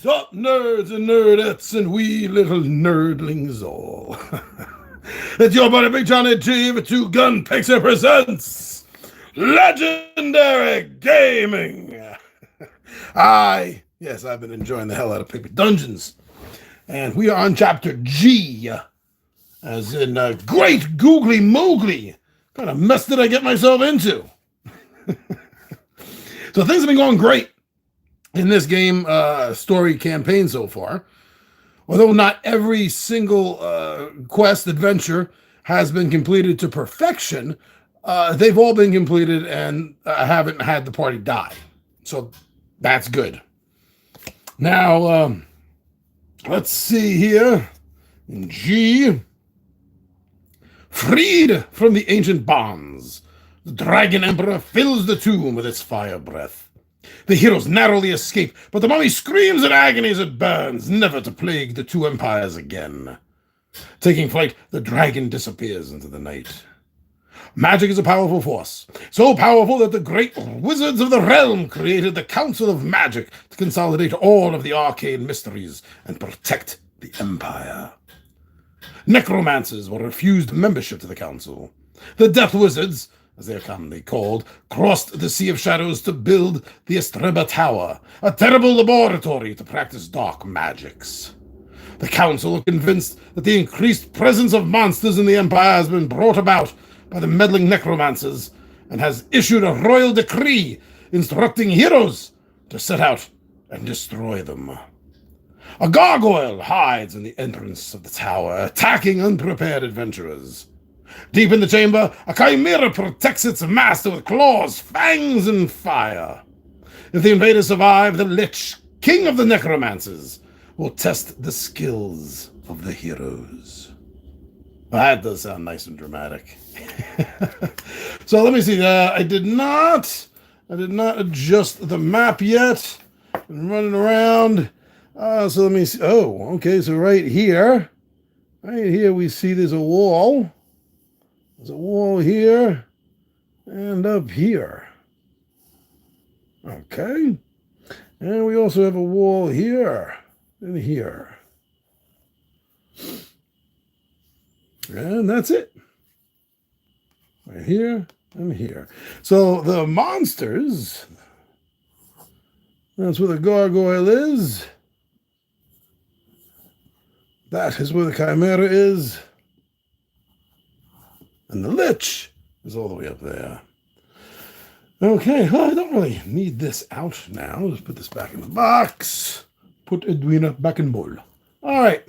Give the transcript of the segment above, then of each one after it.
up, nerds and nerdettes, and we little nerdlings all? It's your buddy Big Johnny G with Two Gun Pixel presents Legendary Gaming. I've been enjoying the hell out of Paper Dungeons, and we are on Chapter G, as in Great Googly Moogly. What kind of mess did I get myself into? So things have been going great in this game story campaign so far. Although not every single quest adventure has been completed to perfection, they've all been completed and haven't had the party die. So that's good. Now, let's see here. In G, freed from the ancient bonds, the Dragon Emperor fills the tomb with its fire breath. The heroes narrowly escape, but the mummy screams in agony as it burns, never to plague the two empires again. Taking flight, the dragon disappears into the night. Magic is a powerful force, so powerful that the great wizards of the realm created the Council of Magic to consolidate all of the arcane mysteries and protect the empire. Necromancers were refused membership to the council. The Death Wizards, as they are commonly called, crossed the Sea of Shadows to build the Estreba Tower, a terrible laboratory to practice dark magics. The council are convinced that the increased presence of monsters in the Empire has been brought about by the meddling necromancers, and has issued a royal decree instructing heroes to set out and destroy them. A gargoyle hides in the entrance of the tower, attacking unprepared adventurers. Deep in the chamber, a chimera protects its master with claws, fangs, and fire. If the invaders survive, the Lich, king of the necromancers, will test the skills of the heroes. That does sound nice and dramatic. So let me see. I did not adjust the map yet. I'm running around. So let me see. Oh, okay. So right here we see there's a wall. There's a wall here and up here. Okay. And we also have a wall here and here. And that's it. Right here and here. So the monsters, that's where the gargoyle is. That is where the chimera is. And the Lich is all the way up there. Okay, well, I don't really need this out now. Just put this back in the box. Put Edwina back in bowl. All right.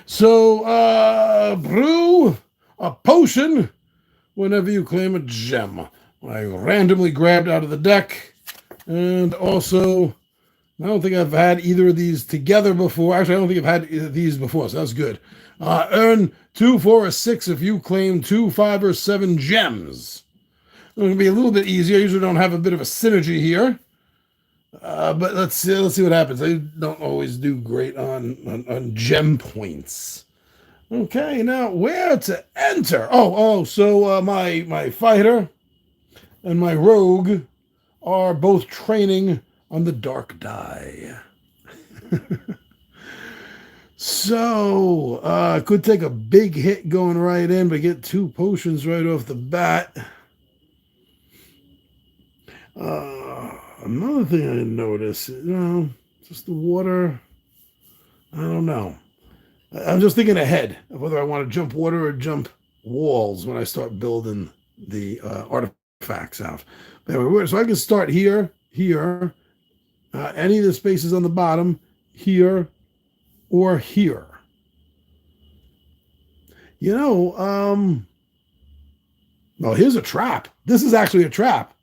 So, brew a potion whenever you claim a gem. I randomly grabbed out of the deck. And also, I don't think I've had either of these together before. Actually, I don't think I've had these before, so that's good. Earn 2, 4, or 6 if you claim 2, 5, or 7 gems. It's going to be a little bit easier. I usually don't have a bit of a synergy here. But let's see what happens. I don't always do great on gem points. Okay, now where to enter? So my fighter and my rogue are both training on the dark die. So, could take a big hit going right in, but get 2 potions right off the bat. Another thing I noticed, just the water. I don't know. I'm just thinking ahead of whether I want to jump water or jump walls when I start building the artifacts out. But anyway, so I can start here, any of the spaces on the bottom, here, or here. Well, here's a trap. This is actually a trap.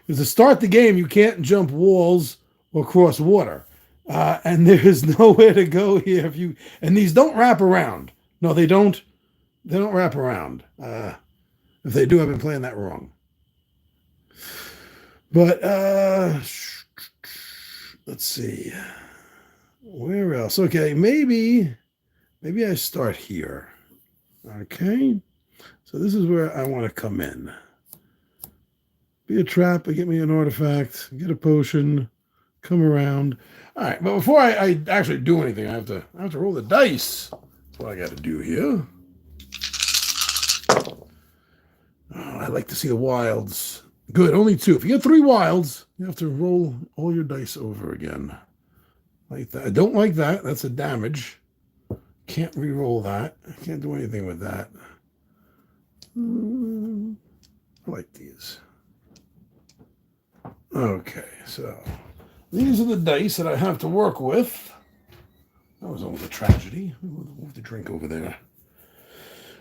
Because to start the game, you can't jump walls or cross water. And there is nowhere to go here and these don't wrap around. No, they don't. They don't wrap around. If they do, I've been playing that wrong. But let's see. Where else? Okay, maybe I start here. Okay. So this is where I want to come in. Be a trap, get me an artifact, get a potion, come around. All right, but before I actually do anything, I have to roll the dice. That's what I got to do here. Oh, I like to see the wilds. Good, only 2. If you get 3 wilds, you have to roll all your dice over again. Like that. I don't like that. That's a damage. Can't re-roll that. I can't do anything with that. I like these. Okay, so these are the dice that I have to work with. That was almost a tragedy. Move the drink over there.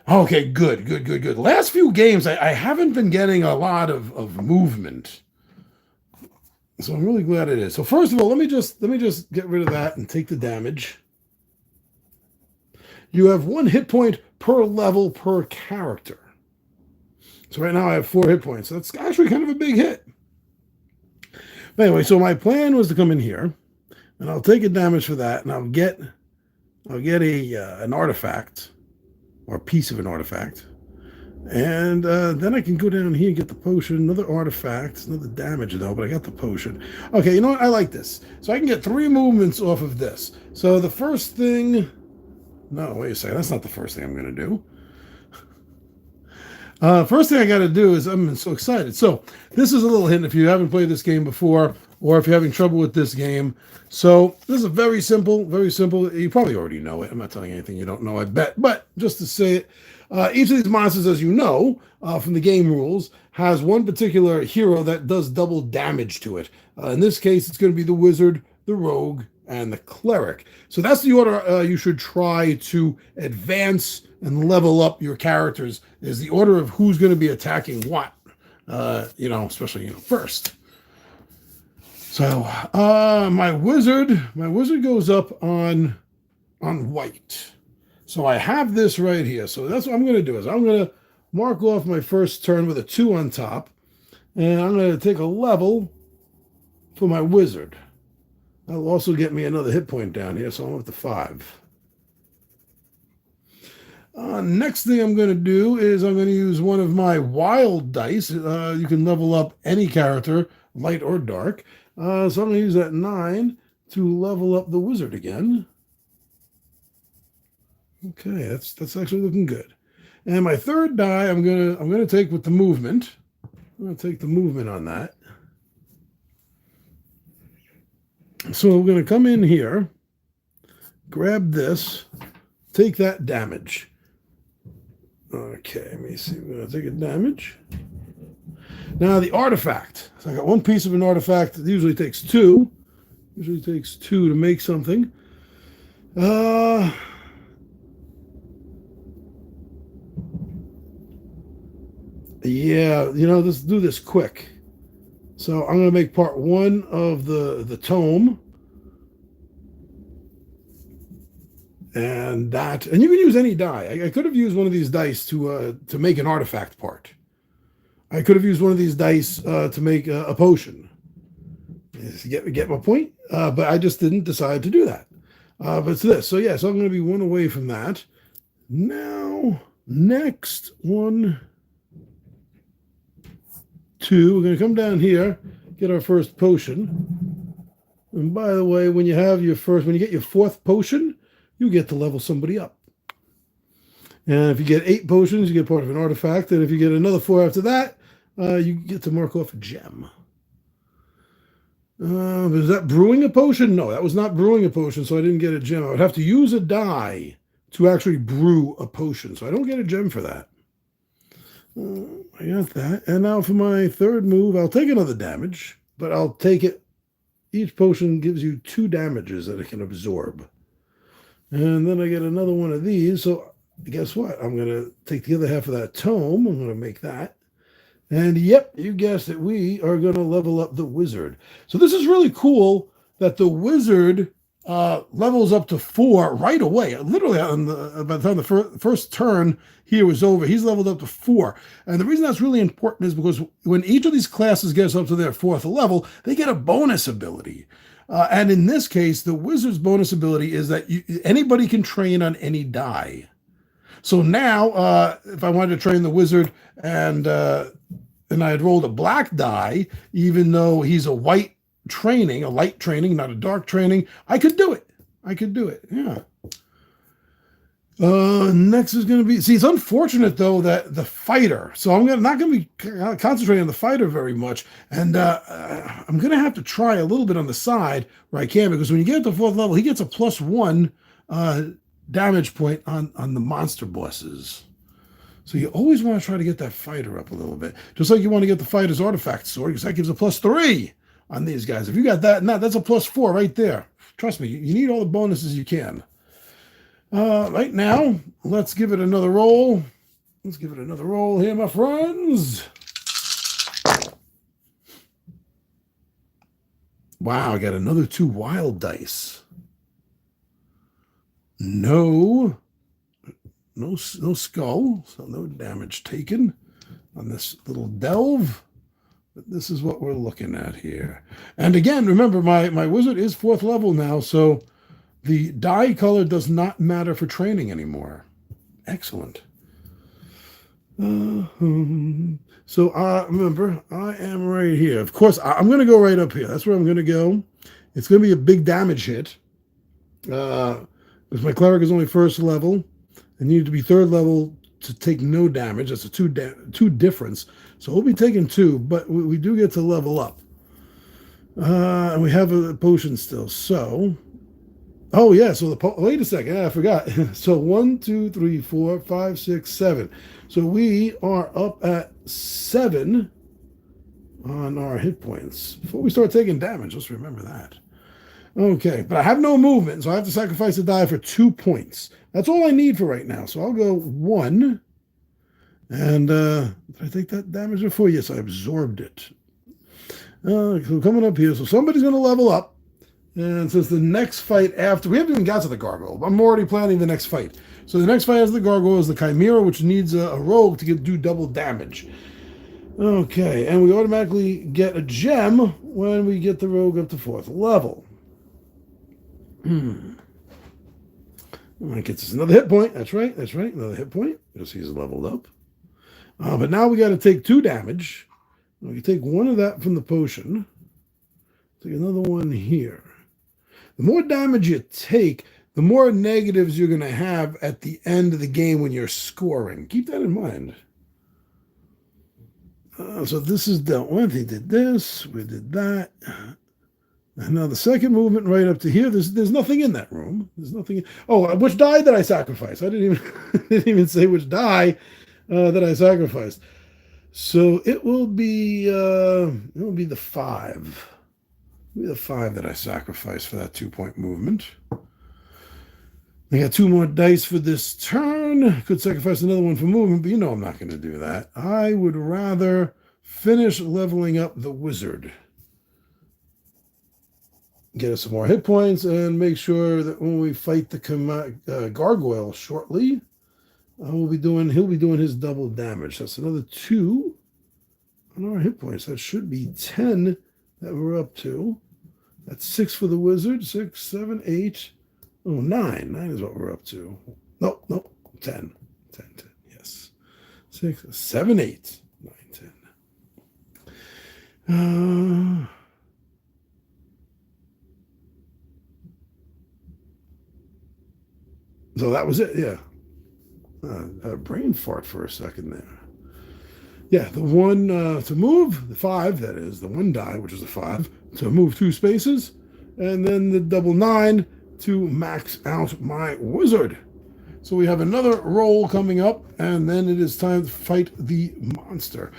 Okay, good. Last few games, I haven't been getting a lot of movement. So I'm really glad it is. So first of all, let me just get rid of that and take the damage. You have 1 hit point per level per character. So right now I have 4 hit points. That's actually kind of a big hit. But anyway, so my plan was to come in here, and I'll take a damage for that, and I'll get an artifact, or a piece of an artifact, and then I can go down here and get the potion, another artifact, another damage though, but I got the potion. Okay, you know what? I like this. So I can get 3 movements off of this. So the first thing, no, wait a second, that's not the first thing I'm going to do. First thing I got to do is, I'm so excited. So this is a little hint if you haven't played this game before, or if you're having trouble with this game. So this is very simple, very simple. You probably already know it. I'm not telling you anything you don't know, I bet. But just to say it, each of these monsters, as you know, from the game rules, has one particular hero that does double damage to it. In this case, it's going to be the wizard, the rogue, and the cleric. So that's the order you should try to advance and level up your characters, is the order of who's going to be attacking what, especially, first. So my wizard goes up on white. So I have this right here. So that's what I'm going to do, is I'm going to mark off my first turn with a 2 on top, and I'm going to take a level for my wizard. That'll also get me another hit point down here, so I'm up to 5. Next thing I'm going to do is I'm going to use one of my wild dice. You can level up any character, light or dark. So I'm going to use that 9 to level up the wizard again. Okay, that's actually looking good. And my third die, I'm gonna take with the movement. I'm going to take the movement on that. So we're going to come in here, grab this, take that damage. Okay, let me see. We're going to take a damage. Now the artifact. So I got 1 piece of an artifact. It usually takes 2. Usually takes 2 to make something. Yeah, let's do this quick. So I'm going to make part 1 of the tome. And you can use any die. I could have used one of these dice to make an artifact part. I could have used one of these dice to make a potion. Get my point? But I just didn't decide to do that. But it's this. So yeah, so I'm going to be 1 away from that. Now, next 1, 2. We're going to come down here, get our first potion. And by the way, when you get your 4th potion, you get to level somebody up. And if you get 8 potions, you get part of an artifact. And if you get another 4 after that, you get to mark off a gem. Is that brewing a potion? No, that was not brewing a potion, so I didn't get a gem. I would have to use a die to actually brew a potion, so I don't get a gem for that. I got that. And now for my 3rd move, I'll take another damage, but I'll take it. Each potion gives you 2 damages that it can absorb. And then I get another one of these. So guess what? I'm going to take the other half of that tome. I'm going to make that. And yep, you guessed it. We are going to level up the wizard. So this is really cool that the wizard levels up to 4 right away. Literally, by the time the first turn here was over, he's leveled up to 4. And the reason that's really important is because when each of these classes gets up to their 4th level, they get a bonus ability. And in this case, the wizard's bonus ability is that anybody can train on any die. So now, if I wanted to train the wizard and I had rolled a black die, even though he's a white training, a light training, not a dark training, I could do it. I could do it. Yeah. Next is going to be, see, it's unfortunate though that the fighter, so I'm not going to be concentrating on the fighter very much, and I'm going to have to try a little bit on the side where I can, because when you get to 4th level, he gets a +1 damage point on the monster bosses. So you always want to try to get that fighter up a little bit, just like you want to get the fighter's artifact sword, because that gives a +3 on these guys. If you got that, that's a +4 right there. Trust me, you need all the bonuses you can. Right now, let's give it another roll. Let's give it another roll here, my friends. Wow, I got another 2 wild dice. No skull, so no damage taken on this little delve. But this is what we're looking at here. And again, remember, my wizard is 4th level now, so the die color does not matter for training anymore. Excellent. So remember, I am right here. Of course, I'm going to go right up here. That's where I'm going to go. It's going to be a big damage hit. Because my cleric is only 1st level. I need to be 3rd level to take no damage. That's a 2 difference. So we'll be taking 2, but we do get to level up. And we have a potion still. So... oh, yeah, so wait a second, I forgot. So 1, 2, 3, 4, 5, 6, 7. So we are up at 7 on our hit points. Before we start taking damage, let's remember that. Okay, but I have no movement, so I have to sacrifice a die for 2 points. That's all I need for right now. So I'll go 1. And did I take that damage before? Yes, I absorbed it. So coming up here, so somebody's going to level up. And since the next fight after, we haven't even got to the gargoyle. I'm already planning the next fight. So the next fight after the gargoyle is the chimera, which needs a rogue to do double damage. Okay, and we automatically get a gem when we get the rogue up to 4th level. That gets us another hit point. That's right. Another hit point. You'll see he's leveled up. But now we got to take 2 damage. We can take 1 of that from the potion. Take another one here. The more damage you take, the more negatives you're going to have at the end of the game when you're scoring. Keep that in mind. So this is dealt with. He did this. We did that. And now the second movement right up to here, there's nothing in that room. There's nothing. Oh, which die did I sacrifice? I didn't even say which die that I sacrificed. So it will be the 5. It'll be the 5 that I sacrificed for that 2-point movement. I got 2 more dice for this turn. Could sacrifice another one for movement, but you know I'm not going to do that. I would rather finish leveling up the wizard. Get us some more hit points and make sure that when we fight the gargoyle shortly, he'll be doing his double damage. That's another 2 on our hit points. That should be 10 that we're up to. That's 6 for the wizard. 6, 7, 8. Oh, 9. 9 is what we're up to. No, 10. 10. Yes. 6, 7, 8, 9, 10. So that was it, yeah. A brain fart for a second there. Yeah, the 1 to move, the 5, that is, the 1 die, which is a 5, to move 2 spaces, and then the double 9 to max out my wizard. So we have another roll coming up, and then it is time to fight the monster.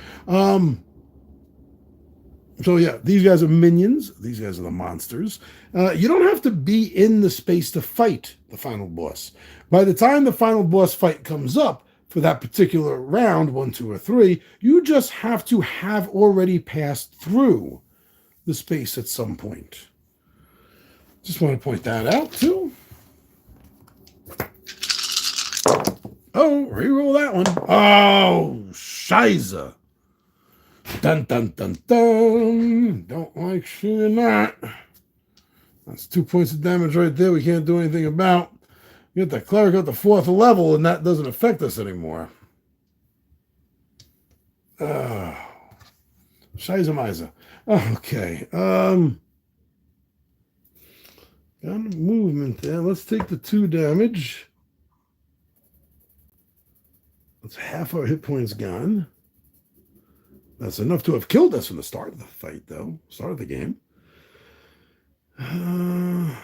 So yeah, these guys are minions. These guys are the monsters. You don't have to be in the space to fight the final boss. By the time the final boss fight comes up for that particular round, 1, 2, or 3, you just have to have already passed through the space at some point. Just want to point that out too. Oh, reroll that one. Oh, Shiza. Dun, dun, dun, dun. Don't like seeing that. That's 2 points of damage right there we can't do anything about. We get the cleric at the 4th level, and that doesn't affect us anymore. Shiza Miza. Okay. Got movement there. Let's take the 2 damage. That's half our hit points gone. That's enough to have killed us from the start of the fight, though. Start of the game. 1,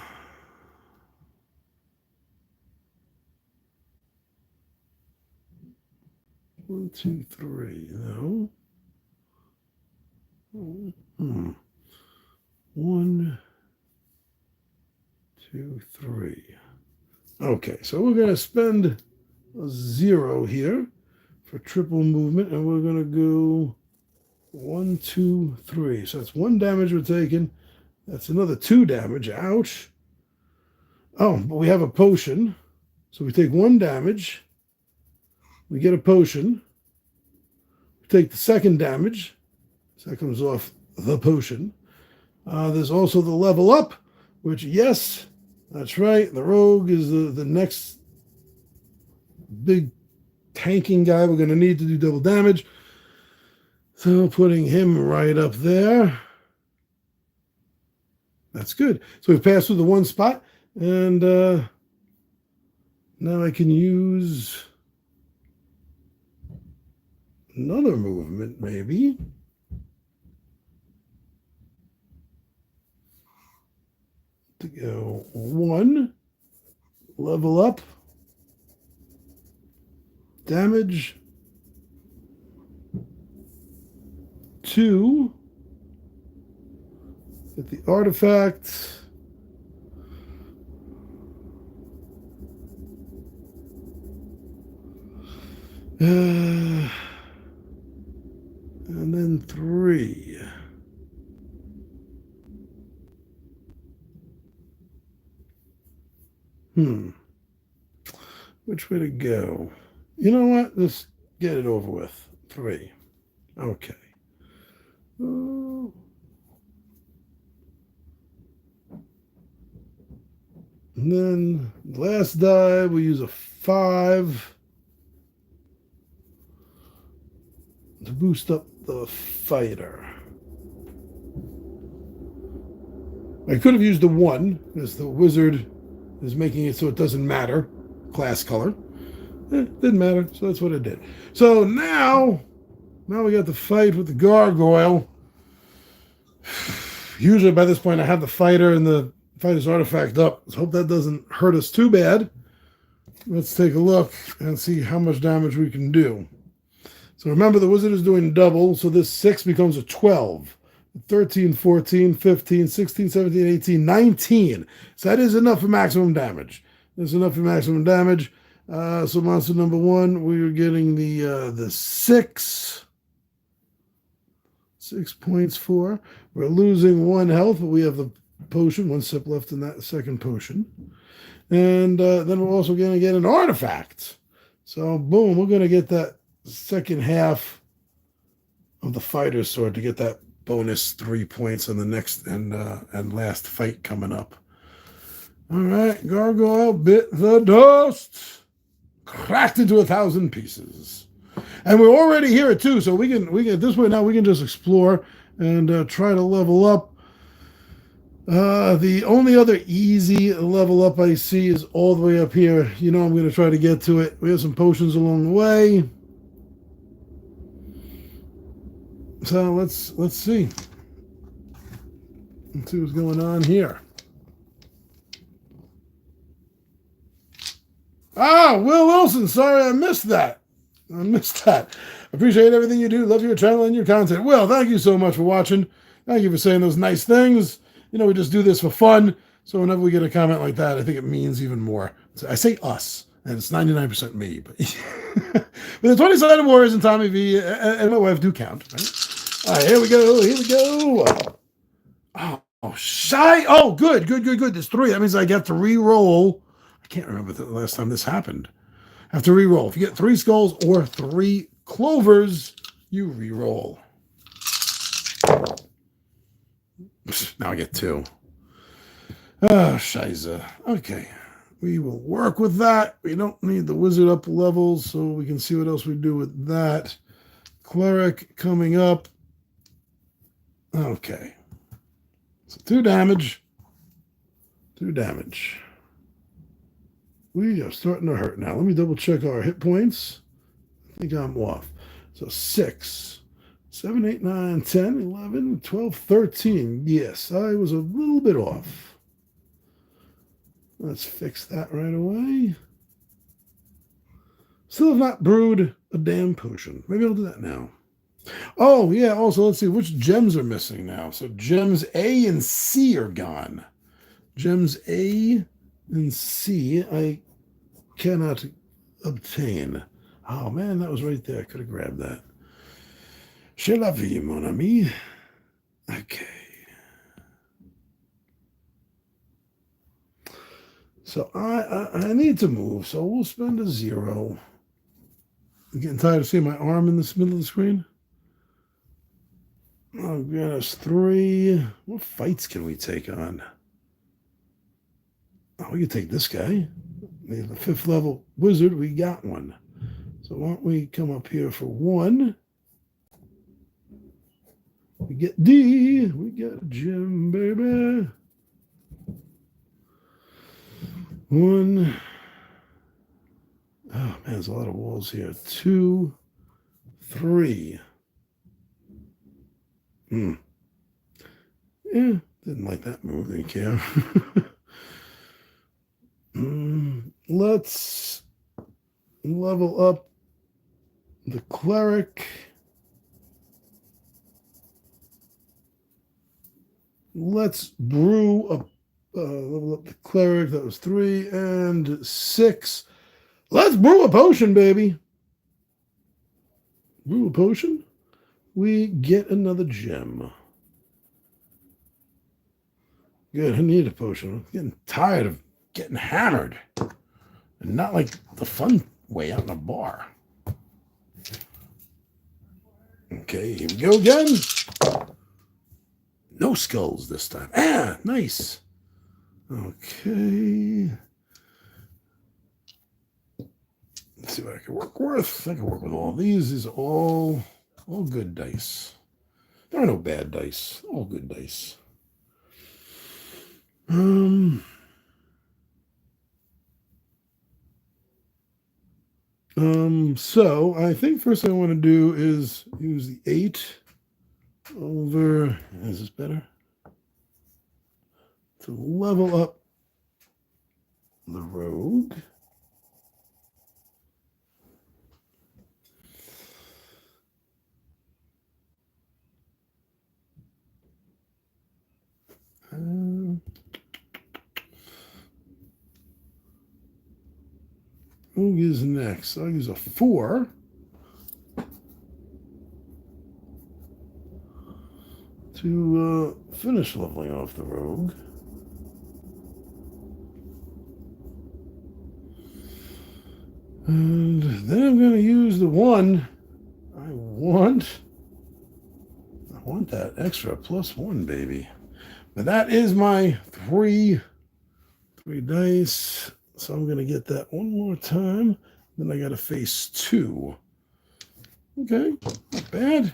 2, 3. No. 1, 2, 3. Okay, so we're going to spend a 0 here for triple movement, and we're going to go 1, 2, 3. So that's 1 damage we're taking. That's another 2 damage. Ouch. Oh, but we have a potion. So we take 1 damage. We get a potion. We take the 2nd damage. So that comes off the potion. There's also the level up, which, yes, that's right. The rogue is the next big tanking guy we're going to need to do double damage. So putting him right up there. That's good. So we've passed through the 1 spot, and now I can use another movement, maybe. To go 1, level up, damage, 2, get the artifact, and then 3. Which way to go? You know what? Let's get it over with. 3. Okay. And then last die, we use a 5 to boost up the fighter. I could have used a 1 because the wizard is making it so it doesn't matter class color. Didn't matter, so that's what I did. So now we got the fight with the gargoyle. Usually by this point I have the fighter and the fighter's artifact up. Let's hope that doesn't hurt us too bad. Let's take a look and see how much damage we can do. So remember, the wizard is doing double, so this 6 becomes a 12. 13, 14, 15, 16, 17, 18, 19. So that is enough for maximum damage. That's enough for maximum damage. So monster number 1, we are getting the 6. 6 points for. We're losing 1 health, but we have the potion, 1 sip left in that 2nd potion. And then we're also going to get an artifact. So boom, we're going to get that 2nd half of the fighter's sword to get that bonus 3 points on the next and last fight coming up. All right, gargoyle bit the dust, cracked into 1,000 pieces, and we're already here too. So we can at this point now we can just explore and try to level up. The only other easy level up I see is all the way up here. You know, I'm going to try to get to it. We have some potions along the way. So let's see. Let's see what's going on here. Will Wilson. Sorry I missed that. Appreciate everything you do. Love your channel and your content. Will, thank you so much for watching. Thank you for saying those nice things. You know, we just do this for fun. So whenever we get a comment like that, I think it means even more. So I say us, and it's 99% me. But, but the 20-sided warriors and Tommy V and my wife do count, right? All right, here we go. Oh, shy. Oh, good. There's 3. That means I get to re-roll. I can't remember the last time this happened. I have to re-roll. If you get 3 skulls or 3 clovers, you re-roll. Now I get 2. Shiza. Okay. We will work with that. We don't need the wizard up levels, so we can see what else we do with that. Cleric coming up. Okay. So 2 damage. 2 damage. We are starting to hurt now. Let me double check our hit points. I think I'm off. So 6, 7, 8, 9, 10, 11, 12, 13. Yes, I was a little bit off. Let's fix that right away. Still have not brewed a damn potion. Maybe I'll do that now. Oh, yeah, also, let's see which gems are missing now. So gems A and C are gone. Gems A and C I cannot obtain. Oh, man, that was right there. I could have grabbed that. C'est la vie, mon ami. Okay. So I need to move, so we'll spend a 0. I'm getting tired of seeing my arm in the middle of the screen. Oh, goodness, 3. What fights can we take on? Oh, we can take this guy. The 5th level wizard, we got one. So why don't we come up here for 1? We get D. We got Jim, baby. 1. Oh, man, there's a lot of walls here. 2, 3. Yeah, didn't like that move. Didn't care. Let's level up the cleric. Let's brew up, level up the cleric. That was 3 and 6. Let's brew a potion, baby. Brew a potion. We get another gem. Good, I need a potion. I'm getting tired of getting hammered. And not like the fun way out in a bar. Okay, here we go again. No skulls this time. Ah, nice. Okay. Let's see what I can work with. I can work with all these. These are all good dice. There are no bad dice. All good dice. So I think first thing I want to do is use the 8 over, is this better? To level up the rogue. Rogue is next. I'll use a 4. To finish leveling off the rogue. And then I'm going to use the 1. I want that extra +1, baby. But that is my 3 dice. So I'm going to get that one more time. Then I got to face 2. Okay, not bad.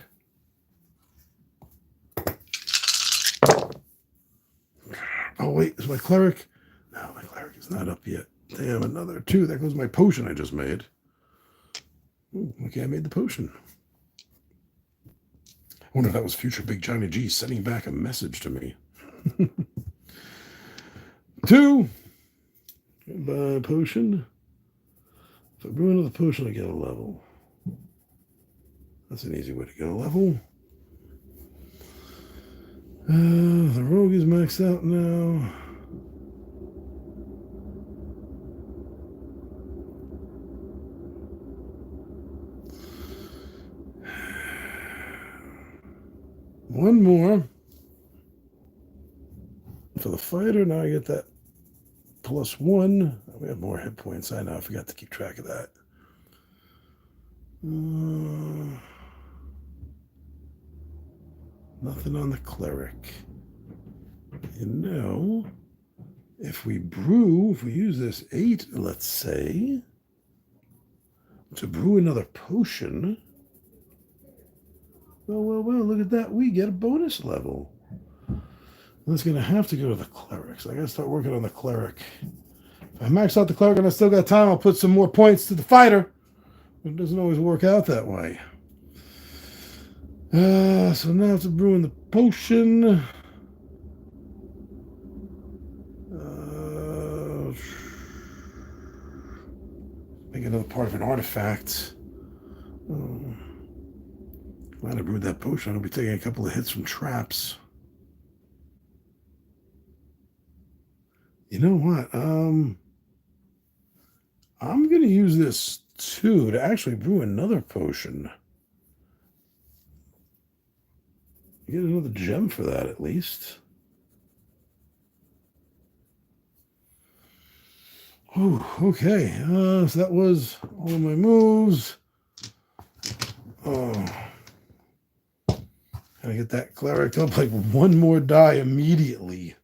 Oh, wait, is my cleric? No, my cleric is not up yet. Damn, another 2. There goes my potion I just made. Ooh, okay, I made the potion. I wonder if that was future Big Johnny G sending back a message to me. 2. Goodbye, potion. If I brew another potion, I get a level. That's an easy way to get a level. The rogue is maxed out now. One more for the fighter. Now I get that +1. We have more hit points. I know. I forgot to keep track of that. Nothing on the cleric. You know, if we use this 8, let's say, to brew another potion. Well, look at that. We get a bonus level. That's going to have to go to the cleric. So I got to start working on the cleric. If I max out the cleric and I still got time, I'll put some more points to the fighter. It doesn't always work out that way. So now I have to brew in the potion. Make another part of an artifact. Glad I brewed that potion. I'll be taking a couple of hits from traps. You know what? I'm going to use this too to actually brew another potion. Get another gem for that at least. Oh, okay. So that was all of my moves. Oh, gotta get that cleric up like one more die immediately.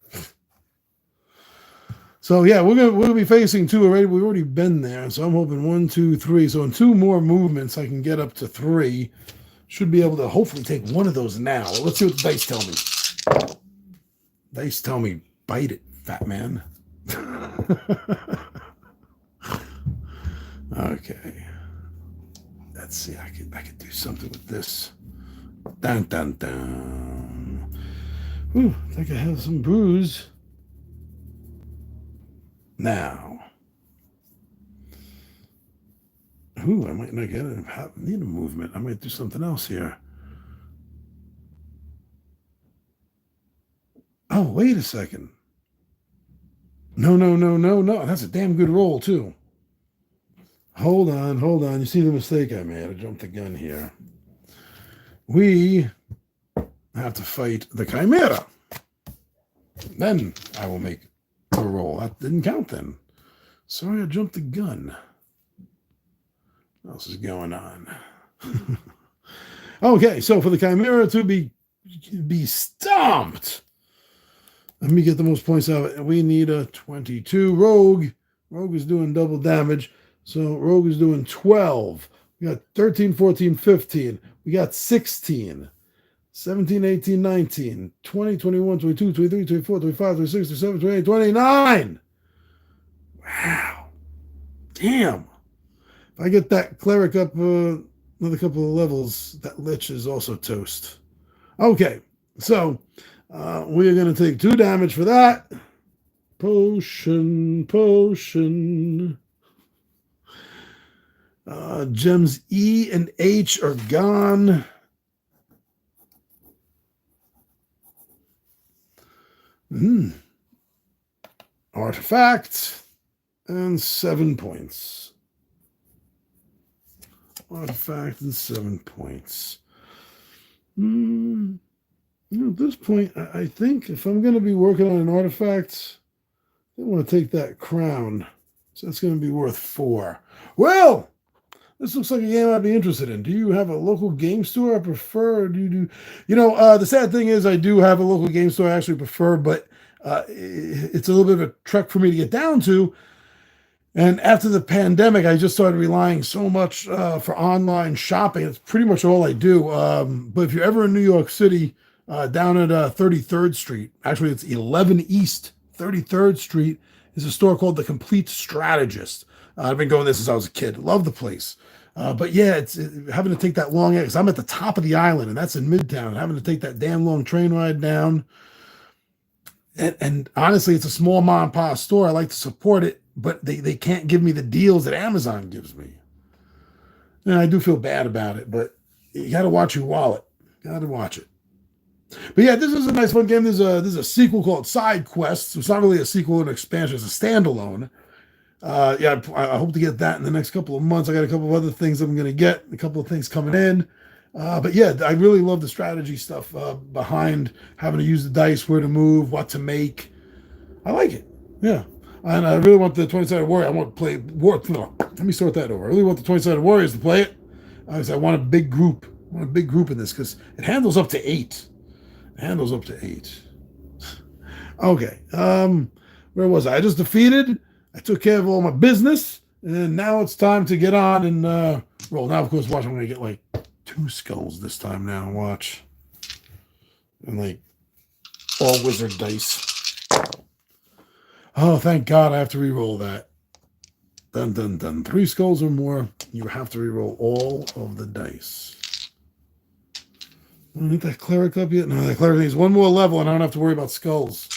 So yeah, we'll be facing two already. We've already been there, so I'm hoping 1, 2, 3. So in 2 more movements, I can get up to 3. Should be able to hopefully take one of those now. Let's see what the dice tell me. Dice tell me, bite it, fat man. Okay. Let's see. I could do something with this. Dun dun dun. Ooh, I think I have some brews. Now. Ooh, I might not get it. I need a movement. I might do something else here. Oh, wait a second. No. That's a damn good roll, too. Hold on. You see the mistake I made. I jumped the gun here. We have to fight the Chimera. Then I will make a roll. That didn't count then. Sorry, I jumped the gun. What else is going on? Okay, so for the Chimera to be stomped, let me get the most points out of it. We need a 22. Rogue is doing double damage. So Rogue is doing 12. We got 13, 14, 15. We got 16. 17, 18, 19, 20, 21, 22, 23, 24, 25, 26, 27, 28, 29. Wow. Damn. If I get that cleric up another couple of levels, that lich is also toast. Okay. So we are going to take 2 damage for that. Potion. Gems E and H are gone. Artifact and 7 points. Artifact and 7 points. At this point, I think if I'm going to be working on an artifact, I want to take that crown. So that's going to be worth 4. Well, this looks like a game I'd be interested in. Do you have a local game store I prefer? Or do you do? The sad thing is I do have a local game store I actually prefer, but it's a little bit of a trek for me to get down to. And after the pandemic, I just started relying so much for online shopping. It's pretty much all I do. But if you're ever in New York City, down at 33rd Street, actually it's 11 East 33rd Street, is a store called The Complete Strategist. I've been going there since I was a kid. Love the place. But yeah, it's having to take that long, because I'm at the top of the island, and that's in Midtown, having to take that damn long train ride down. And honestly, it's a small mom and pop store. I like to support it, but they can't give me the deals that Amazon gives me. And I do feel bad about it, but you got to watch your wallet. Got to watch it. But yeah, this is a nice fun game. There's a sequel called Side Quests. It's not really a sequel or an expansion. It's a standalone. I hope to get that in the next couple of months. I got a couple of other things I'm going to get, a couple of things coming in. But yeah, I really love the strategy stuff behind having to use the dice, where to move, what to make. I like it. Yeah. And I really want the 20-sided warrior. I want to play war. No, let me sort that over. I really want the 20-sided warriors to play it. Because I want a big group. I want a big group in this because it handles up to 8. Okay. Where was I? I just defeated. I took care of all my business, and now it's time to get on and roll. Now, of course, watch. I'm going to get like 2 skulls this time now. Watch. And like all wizard dice. Oh, thank God I have to re-roll that. Dun, dun, dun. 3 skulls or more, you have to re-roll all of the dice. Ain't that cleric up yet? No, that cleric needs one more level and I don't have to worry about skulls.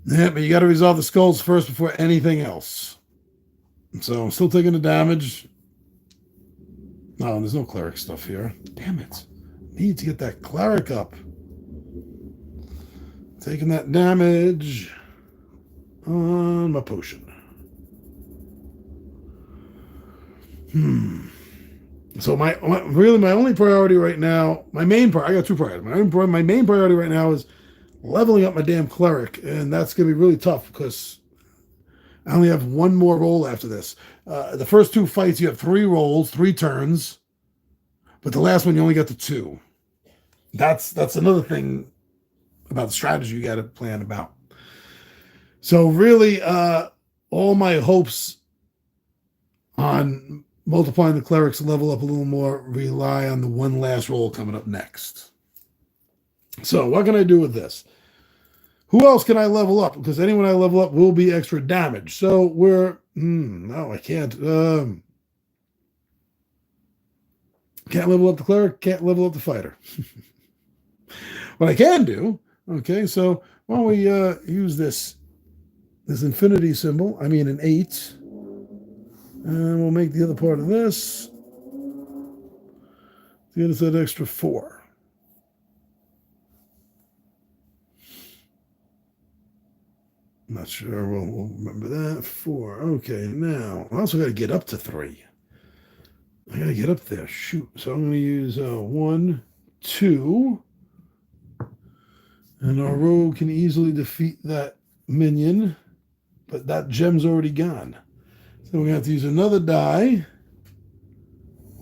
Yeah, but you got to resolve the skulls first before anything else. So I'm still taking the damage. No, there's no cleric stuff here. Damn it. Need to get that cleric up. Taking that damage on my potion. So my only priority right now, I got 2 priorities. My main priority right now is leveling up my damn cleric, and that's going to be really tough because I only have 1 more roll after this. The first 2 fights, you have 3 rolls, 3 turns, but the last one, you only get to 2. That's another thing about the strategy you got to plan about. So really, all my hopes on multiplying the clerics to level up a little more rely on the 1 last roll coming up next. So what can I do with this? Who else can I level up? Because anyone I level up will be extra damage. So no, I can't. Can't level up the cleric, can't level up the fighter. What I can do, okay, so why don't we use this infinity symbol, an 8, and we'll make the other part of this to get us that extra 4. I'm not sure we'll remember that. 4. Okay, now I also got to get up to 3. I got to get up there. Shoot. So I'm going to use 1, 2. And our rogue can easily defeat that minion. But that gem's already gone. So we're going to have to use another die.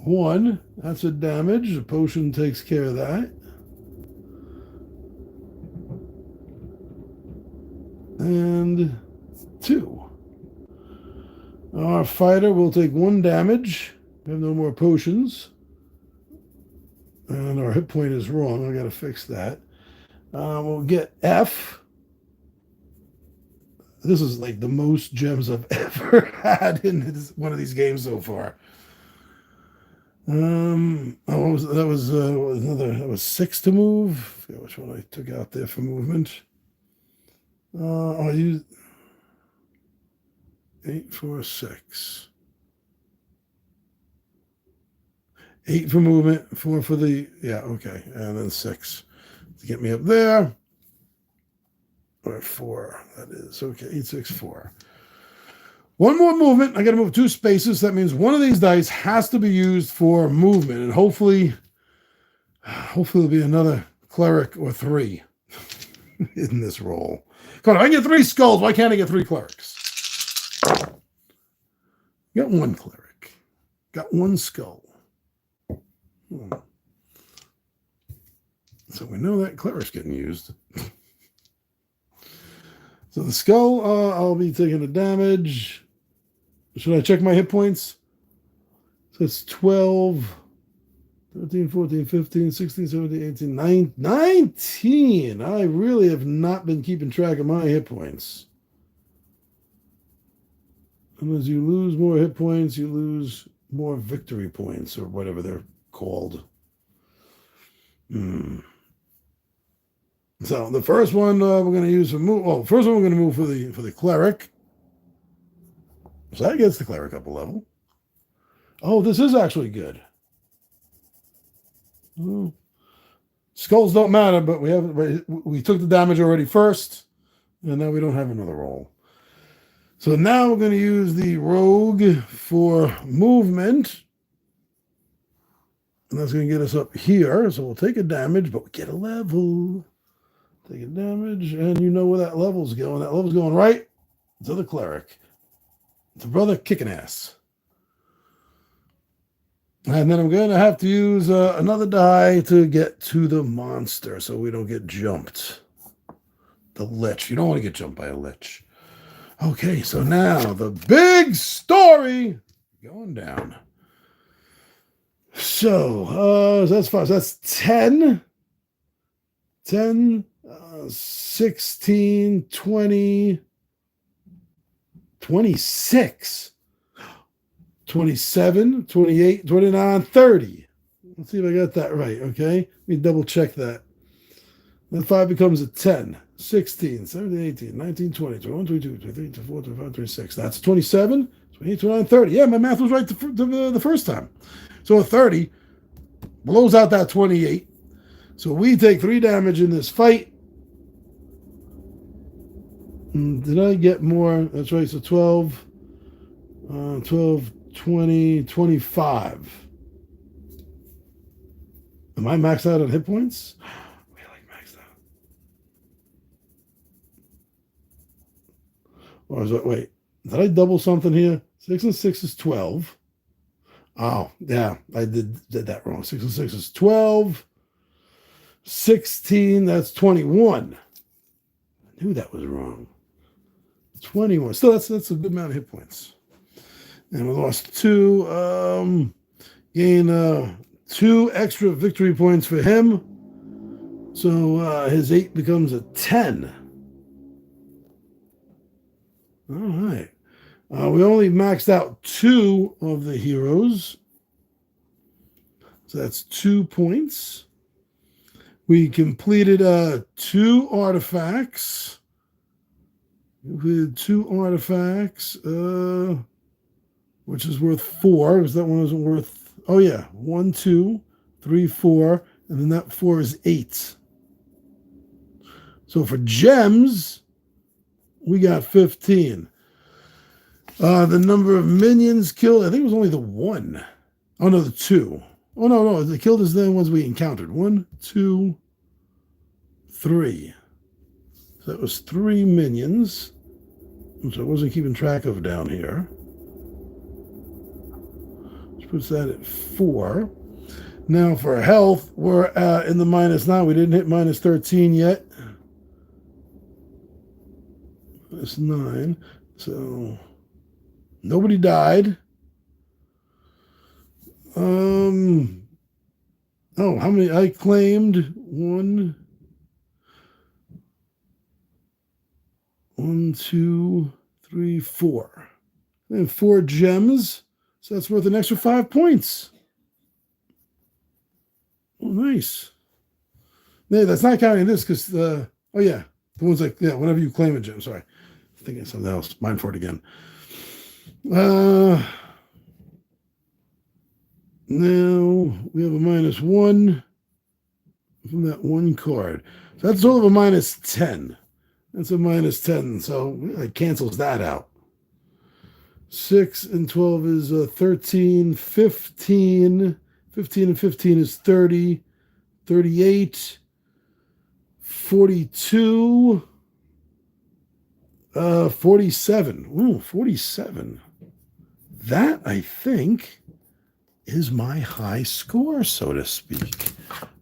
1. That's a damage. The potion takes care of that. And 2. Our fighter will take 1 damage. We have no more potions. And our hit point is wrong. I got to fix that. We'll get F. This is like the most gems I've ever had in one of these games so far. That was 6 to move. I forget which one I took out there for movement. I used 8, 4, 6. 8 for movement, 4 for the, okay. And then 6 to get me up there. Or 4, that is. Okay, 8, 6, 4. 1 more movement. I got to move 2 spaces. That means one of these dice has to be used for movement. And hopefully there'll be another cleric or 3 in this roll. Come on, if I get 3 skulls, why can't I get 3 clerics? Got 1 cleric. Got 1 skull. So we know that cleric's getting used. So the skull, I'll be taking the damage. Should I check my hit points? So it's 12, 13, 14, 15, 16, 17, 18, 19. I really have not been keeping track of my hit points. And as you lose more hit points, you lose more victory points or whatever they're called. So the first one we're going to use for move. Well, first one we're going to move for the cleric. So that gets the cleric up a level. Oh, this is actually good. Well, skulls don't matter, but we took the damage already first, and now we don't have another roll. So now we're going to use the rogue for movement. And that's going to get us up here. So we'll take a damage, but we get a level. Take a damage, and you know where that level's going. That level's going right to the cleric. It's a brother kicking ass. And then I'm going to have to use another die to get to the monster so we don't get jumped. The lich. You don't want to get jumped by a lich. Okay, so now the big story going down. So that's 5. So that's 10. 10, 16, 20, 26, 27, 28, 29, 30. Let's see if I got that right, okay? Let me double check that. Then 5 becomes a 10, 16, 17, 18, 19, 20, 21, 22, 23, 24, 25, 26. That's 27, 28, 29, 30. Yeah, my math was right the first time. So a 30 blows out that 28. So we take 3 damage in this fight. Did I get more? That's right. So 12, 12, 20, 25. Am I maxed out on hit points? Really maxed out. Or is it, wait, did I double something here? 6 and 6 is 12. Oh, yeah, I did that wrong. 6 and 6 is 12. 16, that's 21. I knew that was wrong. 21. Still, that's a good amount of hit points. And we lost 2. Gain 2 extra victory points for him. So his 8 becomes a 10. All right. We only maxed out 2 of the heroes. So that's 2 points. We completed 2 artifacts. We had 2 artifacts, which is worth 4, because that one wasn't worth, oh yeah, 1, 2, 3, 4, and then that 4 is 8. So for gems, we got 15. The number of minions killed, I think it was only the 1. Oh no, the 2. Oh no, the killed is the ones we encountered. 1, 2, 3. So that was 3 minions, which I wasn't keeping track of down here. Which puts that at 4. Now for health, we're in the -9. We didn't hit -13 yet. -9. So nobody died. Oh, how many? I claimed 1, 2, 3, 4. And 4 gems. So that's worth an extra 5 points. Oh, nice. No, that's not counting this because oh yeah, the ones like, yeah, whenever you claim a gem. Sorry, I'm thinking of something else. Mind for it again. Now we have a -1 from that 1 card. So that's sort of a -10. That's a -10. So it cancels that out. 6 and 12 is 13, 15. 15 and 15 is 30, 38, 42, 47. Ooh, 47. That, I think, is my high score, so to speak.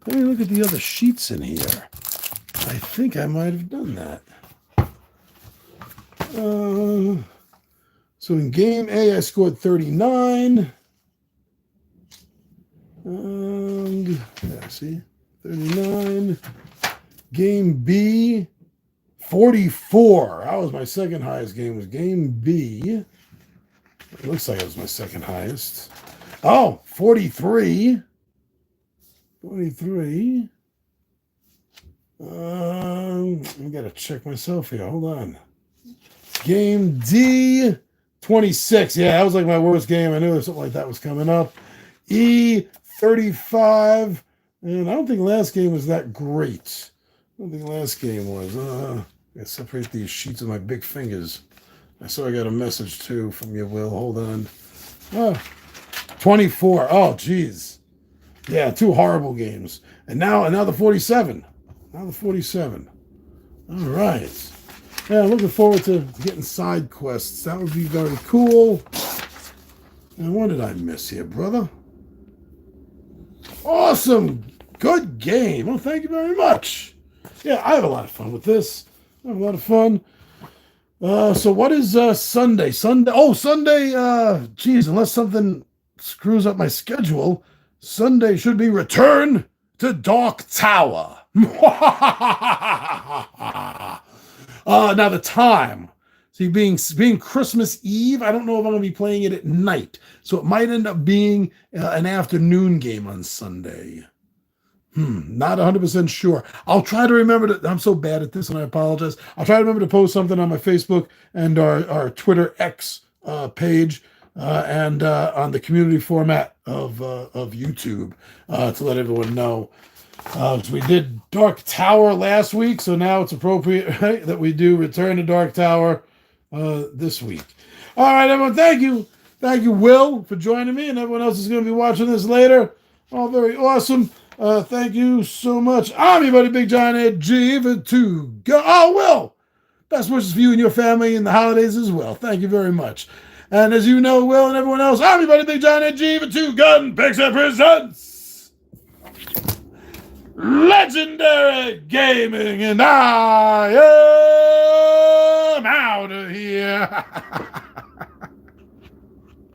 Let me look at the other sheets in here. I think I might have done that. So in game A, I scored 39. Yeah, see, 39. Game B, 44. That was my second highest game. Was game B. It looks like it was my second highest. Oh, 43. 43. I gotta check myself here. Hold on. Game D, 26. Yeah, that was like my worst game. I knew something like that was coming up. E, 35. And I don't think last game was that great. I don't think last game was. I gotta separate these sheets with my big fingers. I saw I got a message too from you, Will. Hold on. 24. Oh, geez. Yeah, 2 horrible games. And now the 47. Now the 47. All right. Yeah, looking forward to getting side quests. That would be very cool. And what did I miss here, brother? Awesome. Good game. Well, thank you very much. Yeah, I have a lot of fun with this. I have a lot of fun. So what is Sunday? Sunday, geez, unless something screws up my schedule, Sunday should be Return to Dark Tower. Now the time. See, being Christmas Eve, I don't know if I'm going to be playing it at night, so it might end up being an afternoon game on Sunday. Not 100% sure. I'll try to remember to. I'm so bad at this, and I apologize. I'll try to remember to post something on my Facebook and our Twitter X page and on the community format of YouTube to let everyone know. We did Dark Tower last week, so now it's appropriate, right, that we do Return to Dark Tower this week. All right, everyone. Thank you, Will, for joining me, and everyone else is going to be watching this later. All very awesome. Thank you so much. I'm your buddy Big John Ed G for to go. Oh, Will, best wishes for you and your family in the holidays as well. Thank you very much. And as you know, Will and everyone else, I'm your buddy Big John Ed G for Two Gun Pixar Presents Legendary Gaming, and I am out of here.